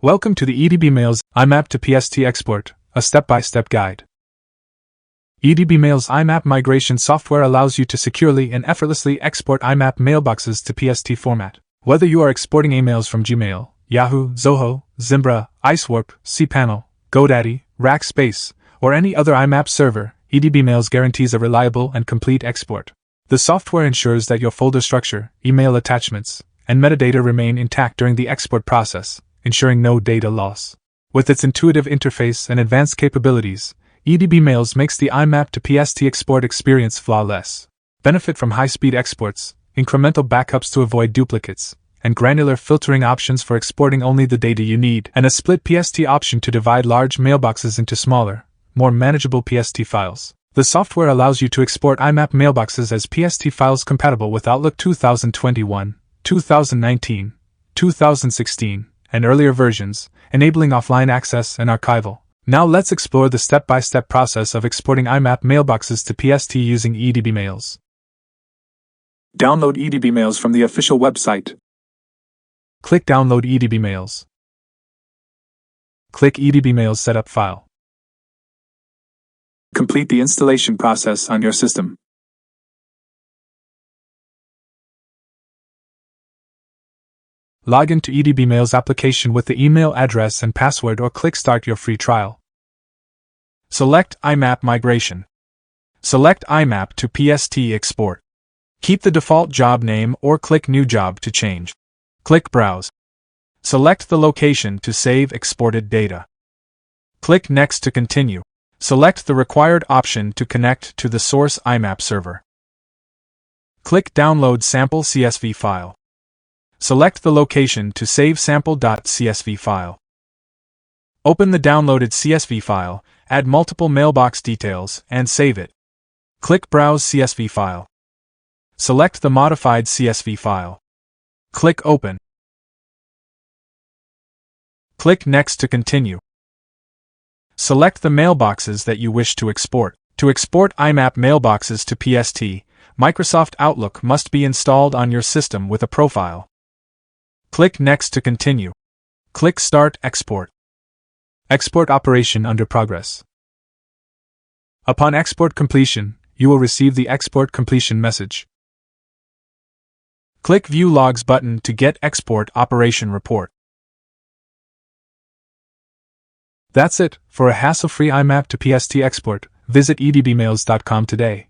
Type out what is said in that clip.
Welcome to the EdbMails IMAP to PST export, a step-by-step guide. EdbMails IMAP migration software allows you to securely and effortlessly export IMAP mailboxes to PST format. Whether you are exporting emails from Gmail, Yahoo, Zoho, Zimbra, Icewarp, cPanel, GoDaddy, Rackspace, or any other IMAP server, EdbMails guarantees a reliable and complete export. The software ensures that your folder structure, email attachments, and metadata remain intact during the export process, ensuring no data loss. With its intuitive interface and advanced capabilities, EdbMails makes the IMAP to PST export experience flawless. Benefit from high-speed exports, incremental backups to avoid duplicates, and granular filtering options for exporting only the data you need, and a split PST option to divide large mailboxes into smaller, more manageable PST files. The software allows you to export IMAP mailboxes as PST files compatible with Outlook 2021, 2019, 2016, and earlier versions, enabling offline access and archival. Now let's explore the step-by-step process of exporting IMAP mailboxes to PST using EdbMails. Download EdbMails from the official website. Click Download EdbMails. Click EdbMails Setup File. Complete the installation process on your system. Log into EdbMails application with the email address and password or click Start your free trial. Select IMAP Migration. Select IMAP to PST Export. Keep the default job name or click New Job to change. Click Browse. Select the location to save exported data. Click Next to continue. Select the required option to connect to the source IMAP server. Click Download Sample CSV file. Select the location to save sample.csv file. Open the downloaded CSV file, add multiple mailbox details, and save it. Click Browse CSV file. Select the modified CSV file. Click Open. Click Next to continue. Select the mailboxes that you wish to export. To export IMAP mailboxes to PST, Microsoft Outlook must be installed on your system with a profile. Click Next to continue. Click Start Export. Export operation under progress. Upon export completion, you will receive the export completion message. Click View Logs button to get export operation report. That's it. For a hassle-free IMAP to PST export, visit edbmails.com today.